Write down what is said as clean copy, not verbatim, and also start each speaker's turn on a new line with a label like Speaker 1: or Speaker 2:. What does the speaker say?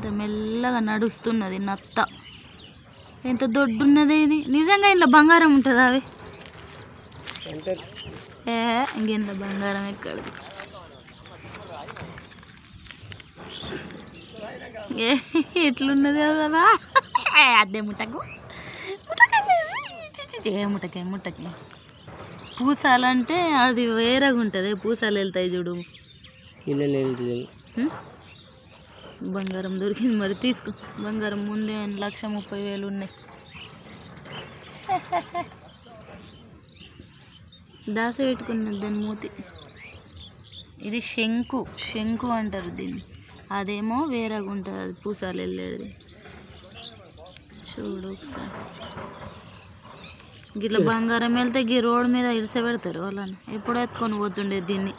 Speaker 1: ఇంత మెల్లగా నడుస్తున్నది నత్త. ఎంత దొడ్డున్నది ఇది. నిజంగా ఇంట్లో బంగారం ఉంటుందా? అవి ఇంకెంట్లో బంగారం ఎక్కడది? ఎట్లున్నది కదా అదే ముట్టకు ముట్టకి పూసాలంటే అది వేరేగా ఉంటుంది. పూసాలు వెళ్తాయి చూడు. బంగారం దొరికింది మరి తీసుకో. బంగారం ముందే 1,30,000 ఉన్నాయి. దాస పెట్టుకున్నది దాని మూతి. ఇది శంకు అంటారు దీన్ని. అదేమో వేరేగా ఉంటుంది, అది పూసాలు వెళ్ళేది. చూడు ఒకసారి. గిట్లా బంగారం వెళ్తే గీ రోడ్ మీద ఇడిస పెడతారు వాళ్ళని. ఎప్పుడు ఎత్తుకొని పోతుండే దీన్ని.